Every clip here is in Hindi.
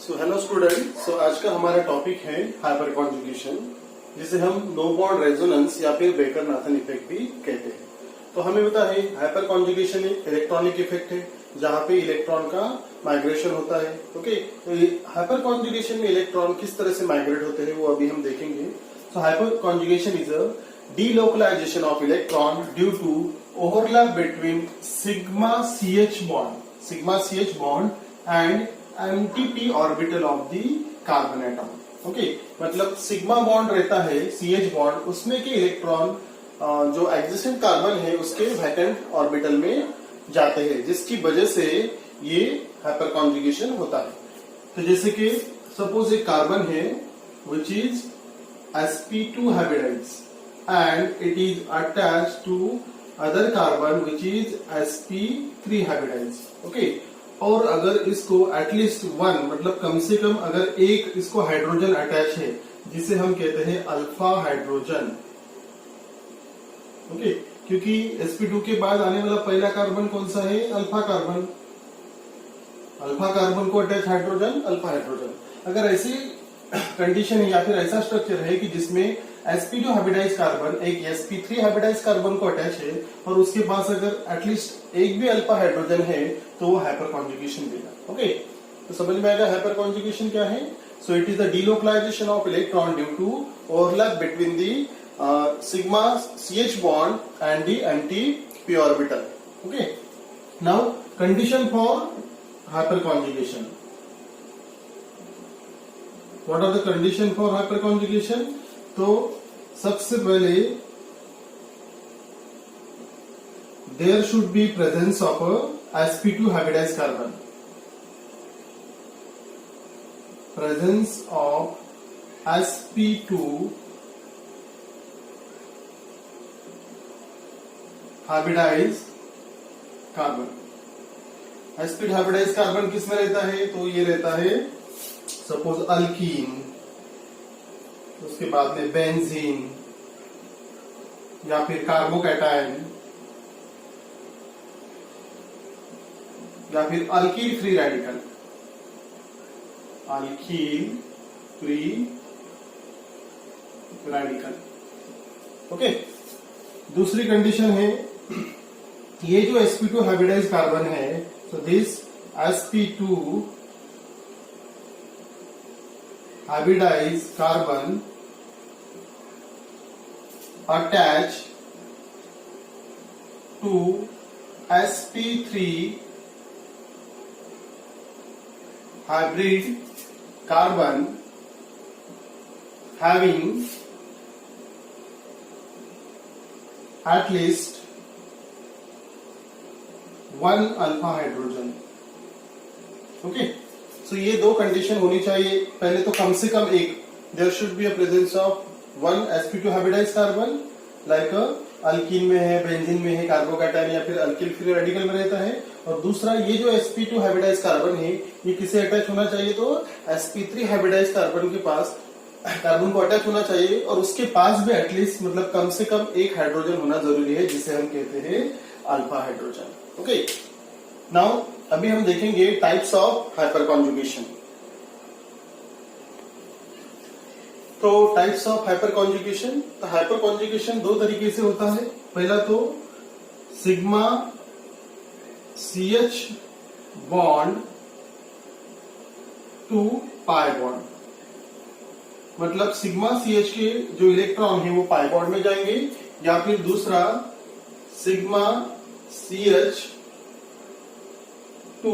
Hello student. आज का हमारा टॉपिक है हाइपर कॉन्जुगेशन, जिसे हम नो बॉन्ड रेजोनेंस या फिर बेकर-नाथन इफेक्ट भी कहते हैं। तो हमें पता है हाइपर कॉन्जुगेशन एक इलेक्ट्रॉनिक इफेक्ट है जहाँ पे इलेक्ट्रॉन का माइग्रेशन होता है। ओके, तो हाइपर कॉन्जुगेशन में इलेक्ट्रॉन किस तरह से माइग्रेट होते हैं वो अभी हम देखेंगे। सो hyper conjugation is a delocalization of electron due to overlap between sigma CH bond and empty p orbital of the carbon atom। Okay, मतलब सिग्मा बॉन्ड रहता है CH बॉन्ड, उसमें के इलेक्ट्रॉन जो एग्जिस्टेंट कार्बन है उसके वैकेंट ऑर्बिटल में जाते हैं, जिसकी वजह से ये हाइपर कॉन्जुगेशन होता है। तो जैसे कि सपोज एक कार्बन है which is sp2 hybridized and it is attached to other carbon which is sp3 hybridized। Okay, और अगर इसको एटलीस्ट वन मतलब कम से कम अगर एक इसको हाइड्रोजन अटैच है जिसे हम कहते हैं अल्फा हाइड्रोजन। ओके, क्योंकि sp2 के बाद आने वाला पहला कार्बन कौन सा है? Alpha carbon. अल्फा कार्बन को अटैच हाइड्रोजन अल्फा हाइड्रोजन। अगर ऐसी कंडीशन है या फिर ऐसा स्ट्रक्चर है कि जिसमें sp2 हाइब्रिडाइज कार्बन एक sp3 हाइब्रिडाइज कार्बन को अटैच है और उसके पास अगर एटलीस्ट एक भी अल्फा हाइड्रोजन है तो वो हाइपर कॉन्जुगेशन देगा। ओके, तो समझ में आएगा हाइपर कॉन्जुगेशन क्या है। So it is the delocalisation of electron due to overlap between the sigma CH bond and the empty p orbital. Okay, now condition for hyperconjugation. What are the condition for hyperconjugation? तो सबसे पहले there should be presence of sp2 hybridized carbon. Presence of sp2 hybridized carbon. sp2 hybridized carbon किस में रहता है? तो ये रहता है सपोज अल्कीन, उसके बाद में बेंजीन या फिर कार्बोकैटायन या फिर alkyl free radical. Alkyl free radical. Okay, दूसरी कंडीशन है ये जो sp2 हाइब्रिडाइज कार्बन है, so this sp2 hybridized carbon attach to sp3 hybrid carbon having at least one alpha hydrogen। Okay, so ये दो कंडीशन होनी चाहिए। पहले तो कम से कम एक, there should be a presence of one sp2 hybridise carbon like alkene में है, बेंजीन में है, कार्बोकैटायन या फिर अल्किल फ्री रेडिकल में रहता है। और दूसरा ये जो sp2 हाइब्रिडाइज कार्बन है ये किसे अटैच होना चाहिए? तो sp3 हाइब्रिडाइज कार्बन के पास कार्बन को अटैच होना चाहिए और उसके पास भी एटलीस्ट मतलब कम से कम एक हाइड्रोजन होना जरूरी है जिसे हम कहते हैं अल्फा हाइड्रोजन। ओके, नाउ अभी हम देखेंगे टाइप्स ऑफ हाइपर कॉन्जुगेशन। तो टाइप्स ऑफ हाइपर कॉन्जुगेशन, तो हाइपर कॉन्जुगेशन दो तरीके से होता है। पहला तो sigma CH bond to pi bond, मतलब सिग्मा CH के जो इलेक्ट्रॉन है वो पाई बॉन्ड में जाएंगे, या फिर दूसरा sigma CH to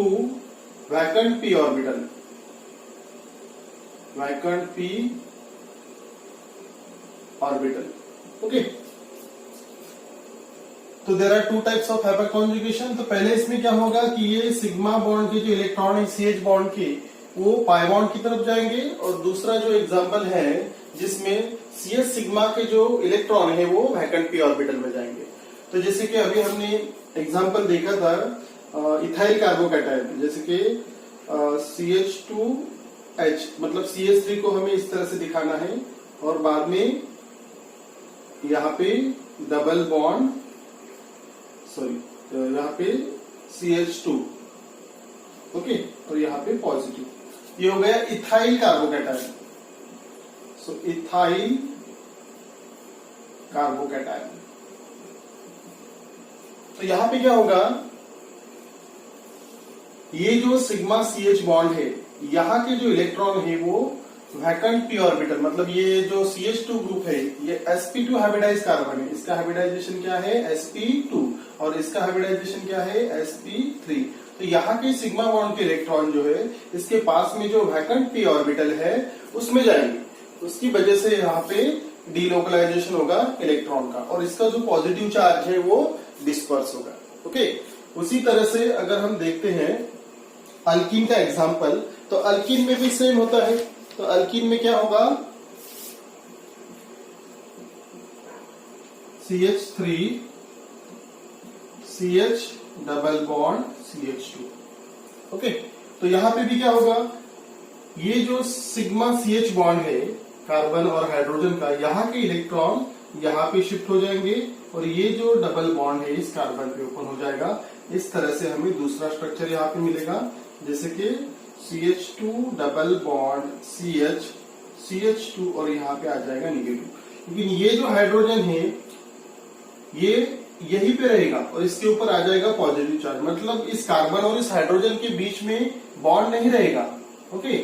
vacant p orbital, vacant p orbital. Okay, तो there are two types of hyperconjugation. तो पहले इसमें क्या होगा कि ये सिग्मा बॉन्ड के जो इलेक्ट्रॉन है CH बॉन्ड के वो पाई बॉन्ड की तरफ जाएंगे, और दूसरा जो एग्जांपल है जिसमें CH सिग्मा के जो इलेक्ट्रॉन है वो वैकेंट p ऑर्बिटल में जाएंगे। तो जैसे कि अभी हमने एग्जांपल देखा था इथाइल कार्बोकैटायन, जैसे कि CH2H, मतलब CH3 को हमें इस तरह से दिखाना है और बाद में यहाँ पे डबल बॉन्ड, सॉरी यहाँ पे CH2, ओके, और यहाँ पे पॉजिटिव। ये हो गया इथाइल कार्बोकैटायन। सो इथाइल कार्बोकैटायन। तो यहां पे क्या होगा, ये जो सिग्मा CH बॉन्ड है, यहां के जो इलेक्ट्रॉन है वो वैकेंट p ऑर्बिटल, मतलब ये जो CH2 ग्रुप है ये sp2 हाइब्रिडाइज कार्बन है, इसका हाइब्रिडाइजेशन क्या है sp2 और इसका हाइब्रिडाइजेशन क्या है sp3। तो यहाँ के सिग्मा बॉन्ड के इलेक्ट्रॉन जो है इसके पास में जो वैकेंट p ऑर्बिटल है उसमें जाएंगे, उसकी वजह से यहाँ पे डीलोकलाइजेशन होगा इलेक्ट्रॉन का और इसका जो पॉजिटिव चार्ज है वो डिस्पर्स होगा। ओके, उसी तरह से अगर हम देखते हैं अल्कीन का एग्जांपल, तो अल्कीन में भी सेम होता है। तो अल्कीन में क्या होगा, CH3 CH double bond CH2। Okay, तो यहां पे भी क्या होगा, ये जो सिग्मा CH बॉन्ड है कार्बन और हाइड्रोजन का, यहाँ के इलेक्ट्रॉन यहाँ पे शिफ्ट हो जाएंगे और ये जो डबल बॉन्ड है इस कार्बन पे ओपन हो जाएगा। इस तरह से हमें दूसरा स्ट्रक्चर यहाँ पे मिलेगा, जैसे कि CH2 double bond CH CH2 और यहाँ पे आ जाएगा नेगेटिव। लेकिन ये जो हाइड्रोजन है ये यहीं पे रहेगा और इसके ऊपर आ जाएगा पॉजिटिव चार्ज, मतलब इस कार्बन और इस हाइड्रोजन के बीच में बॉन्ड नहीं रहेगा। ओके,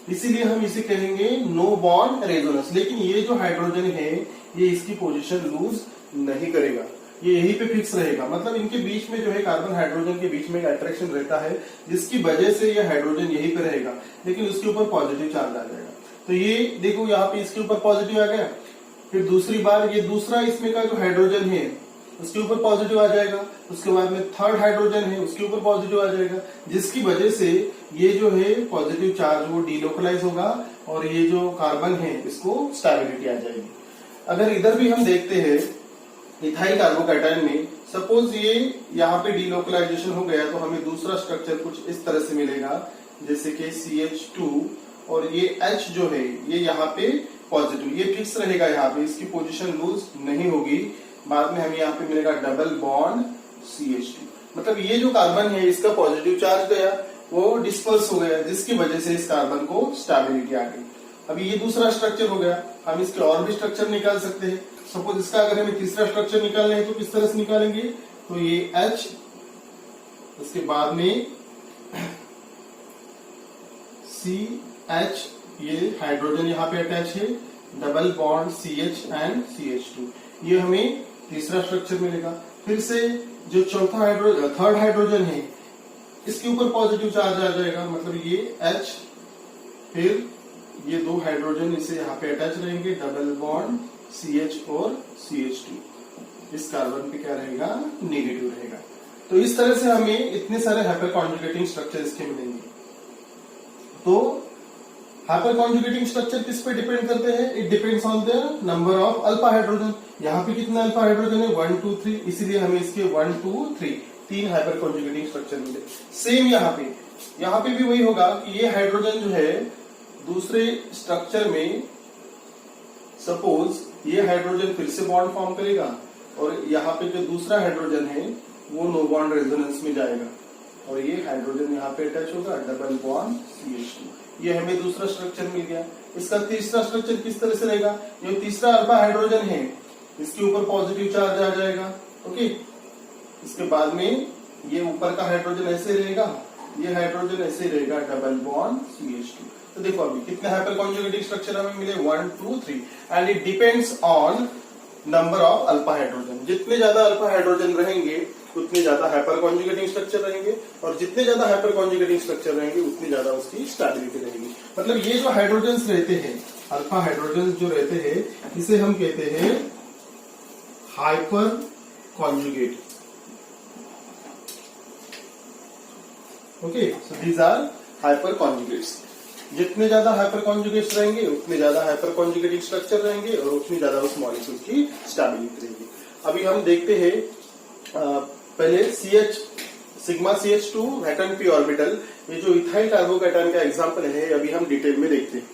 इसीलिए हम इसे कहेंगे नो बॉन्ड रेजोनेंस। लेकिन ये जो हाइड्रोजन है ये इसकी पोजीशन लूज नहीं करेगा, ये यहीं पे फिक्स रहेगा, मतलब इनके बीच में जो है कार्बन हाइड्रोजन के बीच में एक अट्रैक्शन रहता है जिसकी वजह से ये हाइड्रोजन यहीं पे रहेगा, लेकिन उसके ऊपर पॉजिटिव चार्ज आ जाएगा। तो ये देखो यहाँ पे इसके ऊपर पॉजिटिव आ गया, फिर दूसरी बार ये दूसरा इसमें का जो हाइड्रोजन है उसके ऊपर पॉजिटिव आ जाएगा, उसके बाद में थर्ड हाइड्रोजन है उसके ऊपर पॉजिटिव आ जाएगा, जिसकी वजह से ये जो है पॉजिटिव चार्ज वो डीलोकलाइज होगा और ये जो कार्बन है इसको स्टेबिलिटी आ जाएगी। अगर इधर भी हम देखते हैं इथाइल कार्बोकैटायन में, सपोज ये यहाँ पे डीलोकलाइजेशन हो गया तो हमें दूसरा स्ट्रक्चर कुछ इस तरह से मिलेगा, जैसे कि CH2 और ये H जो है ये यहाँ पे पॉजिटिव, ये फिक्स रहेगा यहाँ पे, इसकी पोजीशन लूज नहीं होगी। बाद में हमें यहाँ पे मिलेगा डबल बॉन्ड CH2, मतलब ये जो कार्बन है इसका पॉजिटिव चार्ज गया वो डिस्पर्स हो गया, जिसकी वजह से इस कार्बन को स्टेबिलिटी आ गई। अभी ये दूसरा स्ट्रक्चर हो गया, हम इसके और भी स्ट्रक्चर निकाल सकते हैं। सपोज इसका अगर हमें तीसरा स्ट्रक्चर निकालना है तो किस तरह से निकालेंगे, तो ये H, उसके बाद में CH, ये हाइड्रोजन यहाँ पे अटैच है, double bond CH and CH2, ये हमें तीसरा स्ट्रक्चर मिलेगा। फिर से जो थर्ड हाइड्रोजन है इसके ऊपर पॉजिटिव चार्ज आ जाएगा, मतलब ये H, फिर ये दो हाइड्रोजन इसे यहाँ पे अटैच रहेंगे, डबल बॉन्ड CH और CH2, इस कार्बन पे क्या रहेगा, नेगेटिव रहेगा। तो इस तरह से हमें इतने सारे हाइपर कॉन्जुगेटिंग स्ट्रक्चर इसके मिलेंगे। तो हाइपर कॉन्जुगेटिंग स्ट्रक्चर किस पे डिपेंड करते हैं, it depends on the number of alpha hydrogen. यहाँ पे कितना अल्फा हाइड्रोजन है, 1 2 3, इसीलिए हमें इसके 1 2 3 तीन हाइपर कॉन्जुगेटिंग स्ट्रक्चर मिले। सेम यहाँ पे भी वही होगा कि ये हाइड्रोजन जो है दूसरे स्ट्रक्चर में, सपोज ये हाइड्रोजन फिर से बॉन्ड फॉर्म करेगा और यहाँ पे जो दूसरा हाइड्रोजन है वो नो बॉन्ड रेजोनेंस में जाएगा और ये हाइड्रोजन यहाँ पे अटैच होगा, डबल बॉन्ड CH2, ये हमें दूसरा स्ट्रक्चर मिल गया। इसका तीसरा स्ट्रक्चर किस तरह से रहेगा, ये तीसरा अल्फा हाइड्रोजन है इसके ऊपर पॉजिटिव चार्ज आ जाएगा। ओके, इसके बाद में ये ऊपर का हाइड्रोजन ऐसे रहेगा, ये हाइड्रोजन ऐसे रहेगा, डबल बॉन्ड CH2। तो देखो अभी कितने हाइपर कॉन्जुगेटिंग स्ट्रक्चर हमें मिले, 1 2 3, and it depends on number of alpha hydrogen. जितने ज्यादा अल्फा हाइड्रोजन रहेंगे उतने ज्यादा हाइपर कॉन्जुगेटिंग स्ट्रक्चर रहेंगे और जितने ज्यादा हाइपर कॉन्जुगेटिंग स्ट्रक्चर रहेंगे उतनी ज्यादा उसकी स्टेबिलिटी रहेगी। मतलब ये जो हाइड्रोजन रहते हैं, अल्फा हाइड्रोजन जो रहते हैं, इसे हम कहते हैं hyperconjugate. Okay, so these are hyperconjugates. जितने ज्यादा हाइपर कॉन्जुगेट्स रहेंगे उतने ज्यादा हाइपर कॉन्जुगेटिंग स्ट्रक्चर रहेंगे और उतनी ज्यादा उस मॉलिक्यूल की स्टेबिलिटी रहेगी। अभी हम देखते हैं पहले sigma CH2 vacant p orbital, ये जो इथाइल कार्बोकैटायन का एग्जांपल है अभी हम डिटेल में देखते हैं।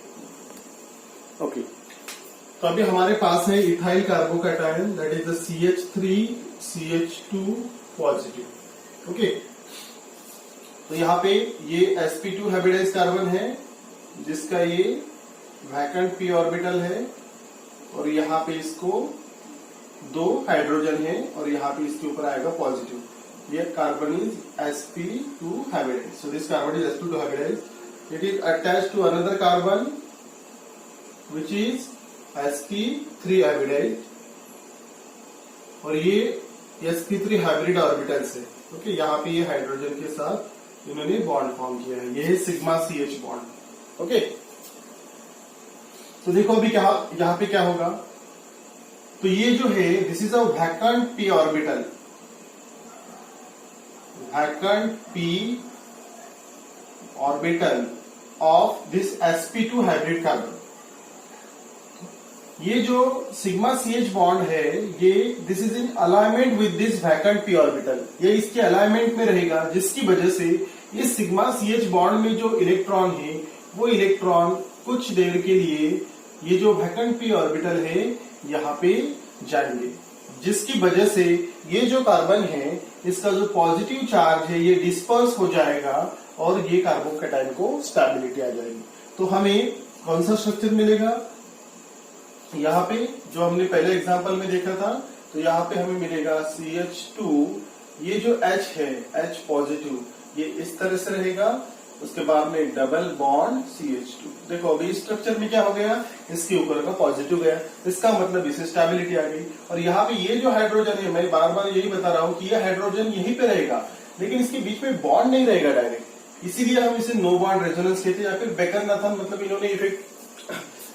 ओके, तो अभी हमारे पास है ethyl carbocation, that is the CH3 CH2 positive. Okay, तो यहाँ पे ये sp2 हाइब्रिडाइज कार्बन है जिसका ये वैकेंट p ऑर्बिटल है और यहाँ पे इसको 2 हाइड्रोजन है और यहाँ पे इसके ऊपर आएगा पॉजिटिव. ये carbon is sp2 hybridized. So this carbon is sp2 hybridized. It is attached to another carbon which is sp3 hybridized. और ये sp3 हाइब्रिड ऑर्बिटल से ओके. यहाँ पे ये हाइड्रोजन के साथ इन्होंने बॉन्ड फॉर्म किया है. ये है सिग्मा CH बॉन्ड. ओके, तो देखो अभी क्या यहाँ पे क्या होगा. तो ये जो है this is a vacant p orbital. Vacant p orbital of this sp2 hybrid carbon. ये जो सिग्मा CH बॉन्ड है ये this is in alignment with this vacant p orbital. ये इसके अलाइनमेंट में रहेगा जिसकी वजह से इस सिग्मा CH बॉन्ड में जो इलेक्ट्रॉन है वो इलेक्ट्रॉन कुछ देर के लिए ये जो वैकेंट p ऑर्बिटल है यहाँ पे जाएंगे, जिसकी वजह से ये जो कार्बन है इसका जो पॉजिटिव चार्ज है ये डिस्पर्स हो जाएगा और ये कार्बोकैटायन को स्टेबिलिटी आ जाएगी. तो हमें कौन सा स्ट्रक्चर मिलेगा. यहाँ पे जो हमने पहले एग्जांपल में देखा था तो यहाँ पे हमें मिलेगा CH2. ये जो H है H पॉजिटिव ये इस तरह से रहेगा. उसके बाद में डबल बॉन्ड CH2. देखो अभी स्ट्रक्चर में क्या हो गया, इसके ऊपर का पॉजिटिव गया, इसका मतलब इसे स्टेबिलिटी आ गई. और यहाँ पे ये जो हाइड्रोजन है मैं बार बार यही बता रहा हूँ कि ये हाइड्रोजन यहीं पे रहेगा लेकिन इसके बीच में बॉन्ड नहीं रहेगा डायरेक्ट. इसीलिए हम इसे नो बॉन्ड रेजोनेंस कहते हैं या फिर बेकर-नाथन, मतलब इन्होंने इफेक्ट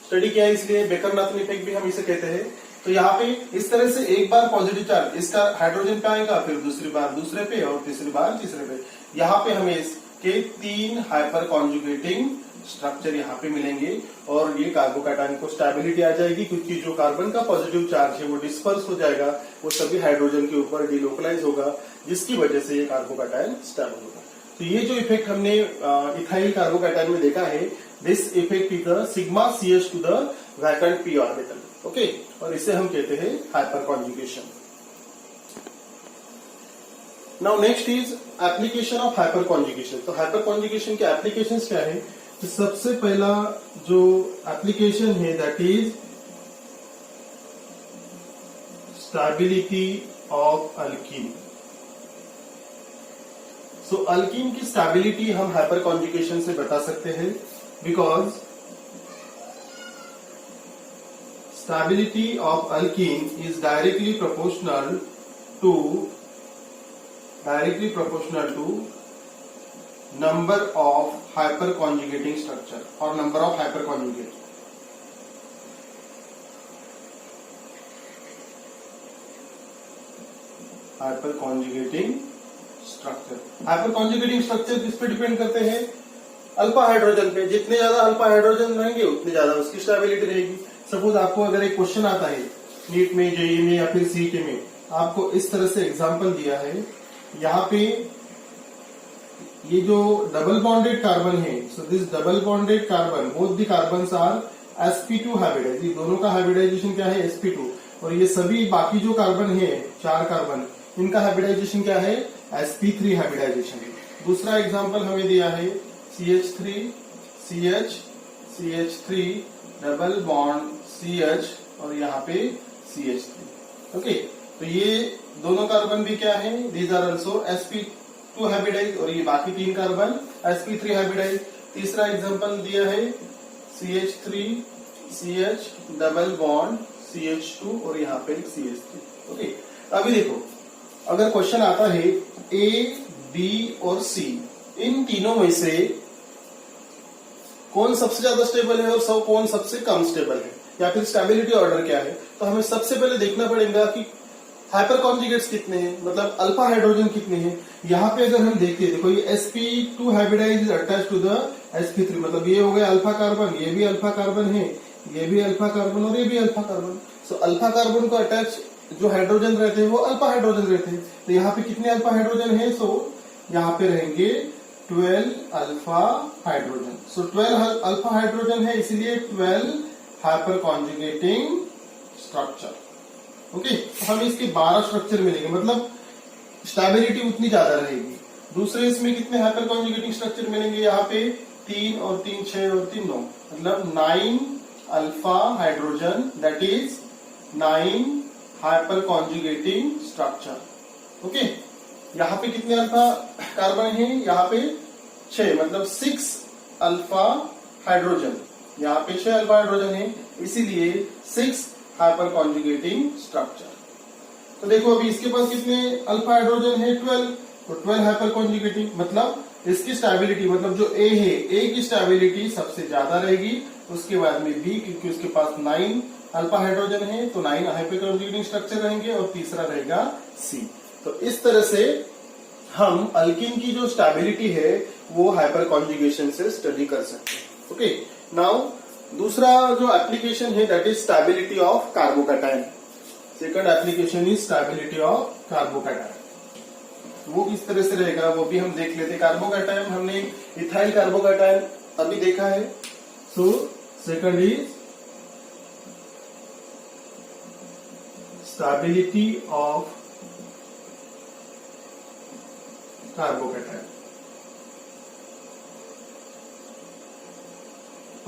स्टडी किया है इसलिए बेकर-नाथन इफेक्ट भी हम इसे कहते हैं. तो यहाँ पे इस तरह से एक बार पॉजिटिव चार्ज इसका हाइड्रोजन पे आएगा, फिर दूसरी बार दूसरे पे और तीसरी बार तीसरे पे. यहाँ पे हमें इसके 3 हाइपर कॉन्जुगेटिंग स्ट्रक्चर यहाँ पे मिलेंगे और ये कार्बोकैटायन को स्टेबिलिटी आ जाएगी क्योंकि जो कार्बन का पॉजिटिव चार्ज है वो डिस्पर्स हो जाएगा, वो सभी हाइड्रोजन के ऊपर डिलोकलाइज होगा जिसकी वजह से ये कार्बोकैटायन स्टेबल होगा. तो ये जो इफेक्ट हमने इथाइल कार्बोकैटायन में देखा है this effect is the sigma CH to the vacant p orbital. Okay, और इसे हम कहते हैं hyperconjugation. Now next is application of hyperconjugation. तो हाइपर कॉन्जुगेशन के एप्लीकेशंस क्या है. तो सबसे पहला जो एप्लीकेशन है that is stability of alkene. So alkene की स्टेबिलिटी हम हाइपर कॉन्जुगेशन से बता सकते हैं because stability of alkene is directly proportional to number of hyperconjugating structure or number of hyperconjugate. Hyperconjugating structure. Hyperconjugating structure किस पे डिपेंड करते हैं, अल्फा हाइड्रोजन पे. जितने ज्यादा अल्फा हाइड्रोजन रहेंगे उतनी ज्यादा उसकी स्टेबिलिटी रहेगी. सपोज आपको अगर एक क्वेश्चन आता है नीट में, जेईई में या फिर सीईटी में, आपको इस तरह से एग्जांपल दिया है. यहाँ पे ये जो डबल बॉन्डेड कार्बन है, so this double bonded carbon both the carbons are sp2 hybridise. ये दोनों का हाइब्रिडाइजेशन क्या है sp2. और ये सभी बाकी जो कार्बन है 4 कार्बन इनका हाइब्रिडाइजेशन क्या है sp3 हाइब्रिडाइजेशन. दूसरा एग्जांपल हमें दिया है CH3 CH CH3 double bond CH और यहाँ पे CH3. ओके, तो ये दोनों कार्बन भी क्या है, these are also sp2 hybridise और ये बाकी 3 कार्बन sp3 हाइब्रिडाइज. तीसरा एग्जांपल दिया है CH3 CH double bond CH2 और यहाँ पे CH3. ओके, अभी देखो अगर क्वेश्चन आता है A, B और C, इन तीनों में से कौन सबसे ज्यादा स्टेबल है और कौन सबसे कम स्टेबल है या फिर स्टेबिलिटी ऑर्डर क्या है. तो हमें सबसे पहले देखना पड़ेगा कि हाइपर कॉन्जुगेट्स कितने हैं, मतलब अल्फा हाइड्रोजन कितने हैं. यहाँ पे अगर हम देखते देखो ये sp2 hybridise is attach to the sp3, मतलब ये हो गया अल्फा कार्बन, ये भी अल्फा कार्बन है, ये भी अल्फा कार्बन और ये भी alpha carbon. So alpha carbon को अटैच जो हाइड्रोजन रहते हैं वो अल्फा हाइड्रोजन रहते हैं. तो यहाँ पे कितने अल्फा हाइड्रोजन है, सो यहाँ पे रहेंगे 12 अल्फा हाइड्रोजन. सो 12 अल्फा हाइड्रोजन है इसलिए 12 हाइपर कॉन्जुगेटिंग स्ट्रक्चर. ओके, तो हमें इसके 12 स्ट्रक्चर मिलेंगे, मतलब स्टेबिलिटी उतनी ज्यादा रहेगी. दूसरे इसमें कितने हाइपर कॉन्जुगेटिंग स्ट्रक्चर मिलेंगे, यहाँ पे 3 और 3 6 और 3 9, मतलब 9 alpha hydrogen, that is 9 hyper conjugating structure. Okay, यहाँ पे कितने अल्फा कार्बन है? यहाँ पे 6, मतलब 6 अल्फा हाइड्रोजन। यहाँ पे 6 अल्फा हाइड्रोजन है, इसीलिए 6 हाइपर कॉन्जुगेटिंग स्ट्रक्चर। तो देखो अभी इसके पास कितने अल्फा हाइड्रोजन है? 12, तो 12 हाइपर कॉन्जुगेटिंग, मतलब इसकी स्टेबिलिटी, मतलब जो ए है, ए की स्टेबिलिटी सबसे ज्यादा रहेगी, उसके बाद में बी, क्योंकि उसके पास 9 अल्फा हाइड्रोजन है तो 9 हाइपर कॉन्जुगेटिंग स्ट्रक्चर रहेंगे, और तीसरा रहेगा सी। तो इस तरह से हम अल्कीन की जो स्टेबिलिटी है वो हाइपर कॉन्जुगेशन से स्टडी कर सकते हैं। ओके, नाउ दूसरा जो एप्लीकेशन है that is stability of carbocation. Second application is stability of carbocation. वो किस तरह से रहेगा वो भी हम देख लेते हैं। कार्बोकैटायन हमने इथाइल कार्बोकैटायन अभी देखा है। So second is stability of carbocation.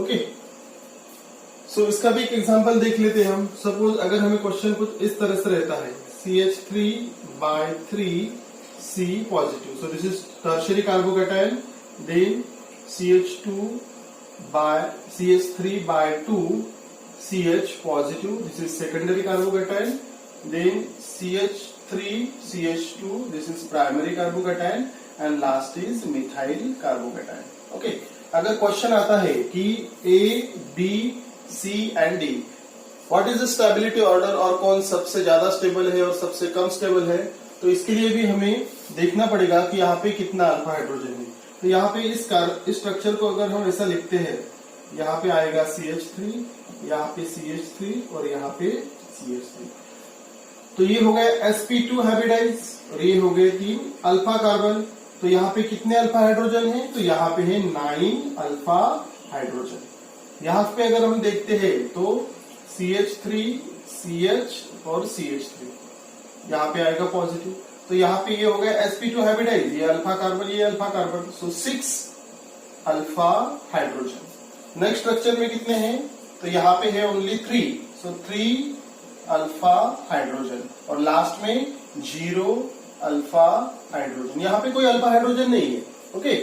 Okay, so इसका भी एक एग्जांपल देख लेते हैं हम। सपोज अगर हमें क्वेश्चन कुछ इस तरह से रहता है, CH3/3C positive, so this is tertiary carbocation, then CH3/2CH positive, this is secondary carbocation, then CH3CH2, this is primary carbocation, and last is methyl carbocation. Okay, अगर क्वेश्चन आता है कि A, B, C and D, what is the stability order, और कौन सबसे ज्यादा स्टेबल है और सबसे कम स्टेबल है, तो इसके लिए भी हमें देखना पड़ेगा कि यहाँ पे कितना अल्फा हाइड्रोजन है। तो यहाँ पे इस स्ट्रक्चर को अगर हम ऐसा लिखते हैं, यहाँ पे आएगा CH3, यहाँ पे CH3 और यहाँ पे CH3, तो ये हो गया sp2 हाइब्रिडाइज, और ये हो गए 3 अल्फा कार्बन। तो यहाँ पे कितने अल्फा हाइड्रोजन है? तो यहाँ पे है 9 अल्फा हाइड्रोजन। यहाँ पे अगर हम देखते हैं तो CH3, CH और CH3, यहाँ पे आएगा पॉजिटिव। तो यहाँ पे ये हो गया sp2 हाइब्रिडाइज, ये अल्फा कार्बन, ये अल्फा कार्बन, सो 6 अल्फा हाइड्रोजन। नेक्स्ट स्ट्रक्चर में कितने हैं? तो यहाँ पे है ओनली 3, सो 3 अल्फा हाइड्रोजन, और लास्ट में 0 अल्फा हाइड्रोजन। यहाँ पे कोई अल्फा हाइड्रोजन नहीं है। ओके,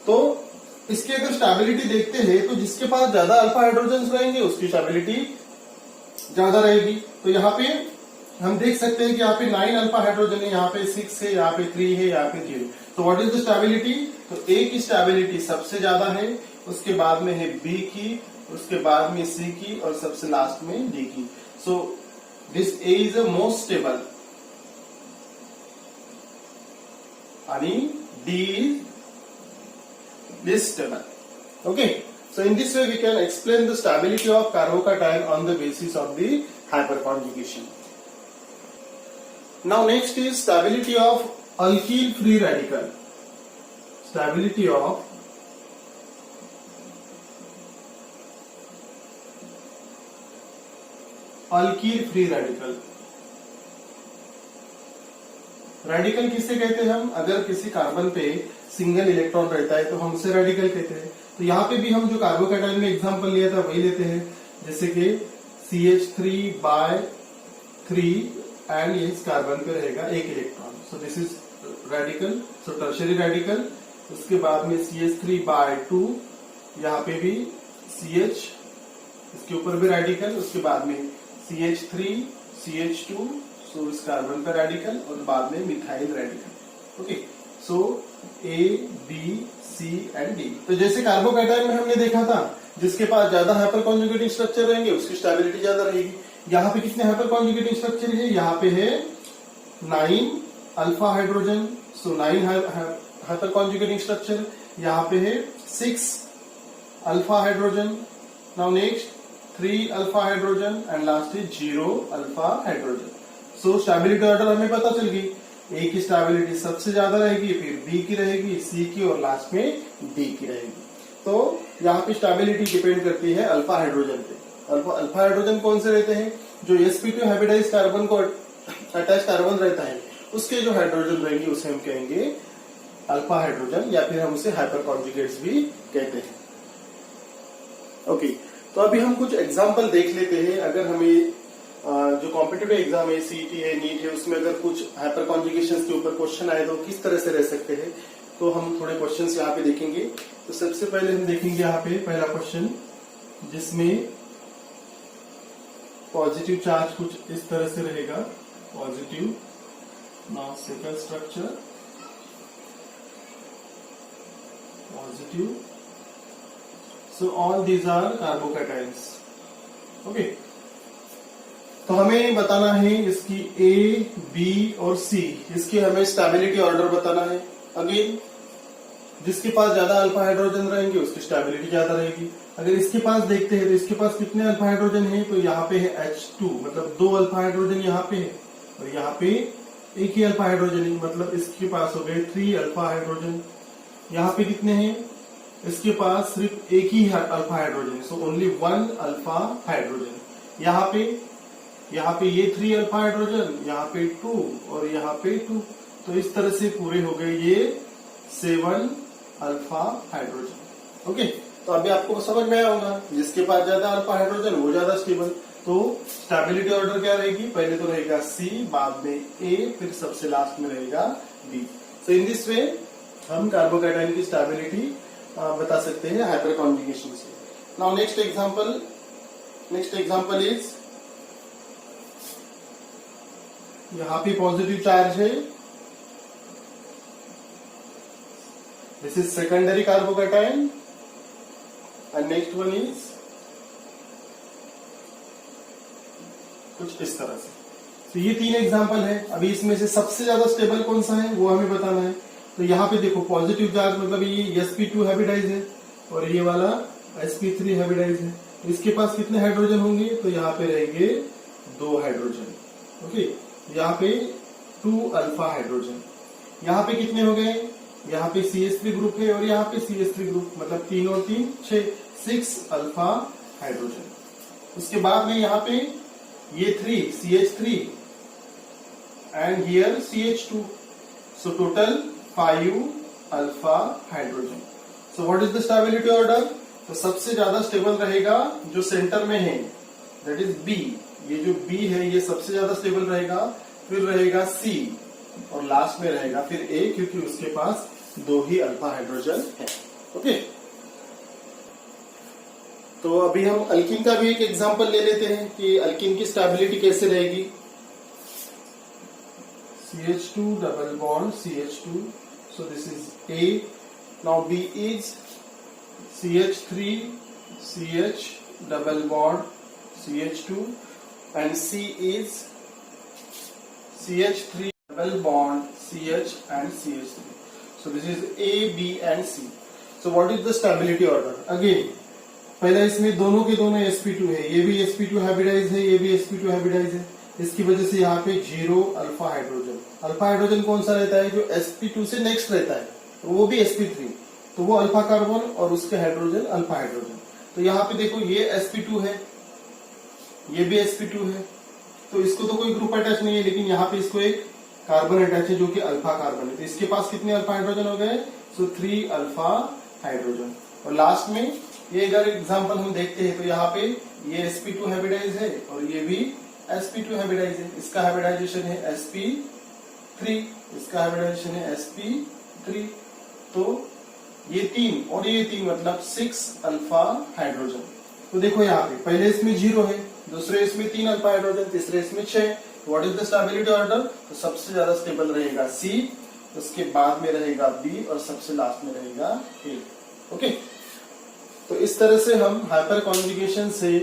तो इसकी अगर स्टेबिलिटी देखते हैं तो जिसके पास ज्यादा अल्फा हाइड्रोजन रहेंगे उसकी स्टेबिलिटी ज्यादा रहेगी। तो यहाँ पे हम देख सकते हैं कि यहाँ पे 9 अल्फा हाइड्रोजन है, यहाँ पे 6 है, यहाँ पे 3 है, यहाँ पे 0। तो व्हाट इज द स्टेबिलिटी? तो ए की स्टेबिलिटी सबसे ज्यादा है, उसके बाद में है बी की, उसके बाद में सी की, और सबसे लास्ट में डी की। So this A is the most stable, and D is least stable. Okay, so in this way we can explain the stability of carbocation on the basis of the hyperconjugation. Now next is stability of alkyl free radical. Stability of alkyl free radical. Radical किससे कहते हैं हम? अगर किसी कार्बन पे सिंगल इलेक्ट्रॉन रहता है तो हम उसे रेडिकल कहते हैं। तो यहाँ पे भी हम जो कार्बोकैटायन में एग्जांपल लिया था वही लेते हैं, जैसे कि CH3/3 एंड इस कार्बन पे रहेगा 1 electron, so this is radical, so tertiary radical. उसके बाद में CH3/2, यहाँ पे भी CH, इसके ऊपर भी रेडिकल, उसके बाद में CH3, CH2, सो इस कार्बन का रेडिकल, और बाद में methyl radical. Okay, so A, B, C and D. तो जैसे कार्बोकैटायन में हमने देखा था, जिसके पास ज्यादा हाइपर कॉन्जुगेटिंग स्ट्रक्चर रहेंगे उसकी स्टेबिलिटी ज्यादा रहेगी। यहाँ पे कितने हाइपर कॉन्जुगेटिंग स्ट्रक्चर है? यहाँ पे है 9 अल्फा हाइड्रोजन, सो 9 हाइपर कॉन्जुगेटिंग स्ट्रक्चर। यहाँ पे है 6 alpha hydrogen, now next 3 alpha hydrogen, and last is 0 alpha hydrogen. So stability order हमें पता चल गई, ए की स्टेबिलिटी सबसे ज्यादा रहेगी, फिर बी की रहेगी, सी की, और लास्ट में डी की रहेगी। तो यहाँ पे स्टेबिलिटी डिपेंड करती है अल्फा हाइड्रोजन पे। अल्फा हाइड्रोजन कौन से रहते हैं? जो sp2 हाइब्रिडाइज कार्बन को अटैच कार्बन रहता है उसके जो हाइड्रोजन रहेंगे उसे हम कहेंगे अल्फा हाइड्रोजन, या फिर हम उसे हाइपर कॉन्जुगेट्स भी कहते हैं। ओके, तो अभी हम कुछ एग्जाम्पल देख लेते हैं। अगर हमें जो कॉम्पिटिटिव एग्जाम है, सीईटी है, नीट है, उसमें अगर कुछ हाइपर कॉन्जुगेशन के ऊपर क्वेश्चन आए तो किस तरह से रह सकते हैं, तो हम थोड़े क्वेश्चंस यहाँ पे देखेंगे। तो सबसे पहले हम देखेंगे यहाँ पे पहला क्वेश्चन, जिसमें पॉजिटिव चार्ज कुछ इस तरह से रहेगा, positive. Now second structure positive, so all these are carbocations. Okay, तो हमें बताना है इसकी ए, बी और सी, इसकी हमें स्टेबिलिटी ऑर्डर बताना है। अगेन, जिसके पास ज्यादा अल्फा हाइड्रोजन रहेंगे उसकी स्टेबिलिटी ज्यादा रहेगी। अगर इसके पास देखते हैं तो इसके पास कितने अल्फा हाइड्रोजन है, तो यहाँ पे है H2, मतलब 2 अल्फा हाइड्रोजन यहाँ पे है, और यहाँ पे एक ही अल्फा हाइड्रोजन है, मतलब इसके पास हो गए 3 अल्फा हाइड्रोजन। यहाँ पे कितने हैं, इसके पास सिर्फ एक ही alpha hydrogen, so only 1 alpha hydrogen. यहाँ पे ये 3 अल्फा हाइड्रोजन, यहाँ पे 2 और यहाँ पे 2, तो इस तरह से पूरे हो गए ये 7 अल्फा हाइड्रोजन। ओके, तो अभी आपको समझ में आया होगा, जिसके पास ज्यादा अल्फा हाइड्रोजन वो ज्यादा स्टेबल। तो स्टेबिलिटी ऑर्डर क्या रहेगी, पहले तो रहेगा सी, बाद में ए, फिर सबसे लास्ट में रहेगा B. So in this way हम कार्बोकैटायन की स्टेबिलिटी बता सकते हैं हाइपर कॉन्जुगेशन से। नाउ नेक्स्ट एग्जांपल इज, यहाँ पे पॉजिटिव चार्ज है, this is secondary carbocation, and next one is कुछ इस तरह से। तो ये 3 एग्जांपल है। अभी इसमें से सबसे ज्यादा स्टेबल कौन सा है वो हमें बताना है। तो यहाँ पे देखो पॉजिटिव चार्ज मतलब ये sp2 हाइब्रिडाइज है और ये वाला sp3 हाइब्रिडाइज है। इसके पास कितने हाइड्रोजन होंगे, तो यहाँ पे रहेंगे 2 हाइड्रोजन। ओके, यहाँ पे 2 अल्फा हाइड्रोजन। यहाँ पे कितने हो गए, यहाँ पे CH3 ग्रुप है और यहाँ पे CH3 ग्रुप, मतलब 3 और 3 6 अल्फा हाइड्रोजन। उसके बाद में यहाँ पे ये 3 CH3 and here CH2, so total 5 alpha hydrogen. So what is the stability order, तो सबसे ज्यादा स्टेबल रहेगा जो सेंटर में है, दैट इज बी। ये जो बी है ये सबसे ज्यादा स्टेबल रहेगा, फिर रहेगा सी और लास्ट में रहेगा फिर ए, क्योंकि उसके पास 2 ही अल्फा हाइड्रोजन है। ओके, तो अभी हम अल्कीन का भी एक एग्जांपल ले लेते हैं कि अल्कीन की स्टेबिलिटी कैसे रहेगी। CH2 double bond CH2, so this is A. Now B is CH3 CH double bond CH2, and C is CH3 double bond CH and CH3. So this is A, B and C. So what is the stability order? Again, पहला इसमें दोनों के दोनों sp2 है, ये भी sp2 हाइब्रिडाइज है, ये भी sp2 हाइब्रिडाइज है। इसकी वजह से यहाँ पे 0 अल्फा हाइड्रोजन। अल्फा हाइड्रोजन कौन सा रहता है, जो sp2 से नेक्स्ट रहता है, तो वो भी sp3, तो वो अल्फा कार्बन और उसके हाइड्रोजन अल्फा हाइड्रोजन। तो यहाँ पे देखो ये sp2 है, ये भी sp2 है, तो इसको तो कोई ग्रुप अटैच नहीं है, लेकिन यहाँ पे इसको एक कार्बन अटैच है जो कि अल्फा कार्बन है। तो इसके पास कितने अल्फा हाइड्रोजन हो गए, सो 3 अल्फा हाइड्रोजन। और लास्ट में ये अगर एग्जांपल हम देखते हैं तो यहाँ पे ये sp2 हाइब्रिडाइज है और ये भी sp2 हाइब्रिडाइज है। इसका हाइब्रिडाइजेशन है sp3, इसका हाइब्रिडाइजेशन है sp3। तो ये 3 और ये 3 मतलब 6 अल्फा हाइड्रोजन। तो देखो यहाँ पे पहले इसमें 0 है, दूसरे इसमें 3 अल्फा हाइड्रोजन, तीसरे इसमें 6। What is the stability order, तो सबसे ज्यादा स्टेबल रहेगा C, उसके बाद में रहेगा B और सबसे लास्ट में रहेगा A। ओके, तो इस तरह से हम हाइपर कॉन्जुगेशन से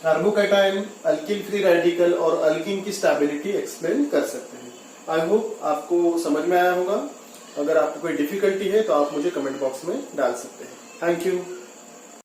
कार्बोकैटायन, अल्किल फ्री रेडिकल और अल्कीन की स्टेबिलिटी एक्सप्लेन कर सकते हैं। आई होप आपको समझ में आया होगा। अगर आपको कोई डिफिकल्टी है तो आप मुझे कमेंट बॉक्स में डाल सकते हैं। Thank you.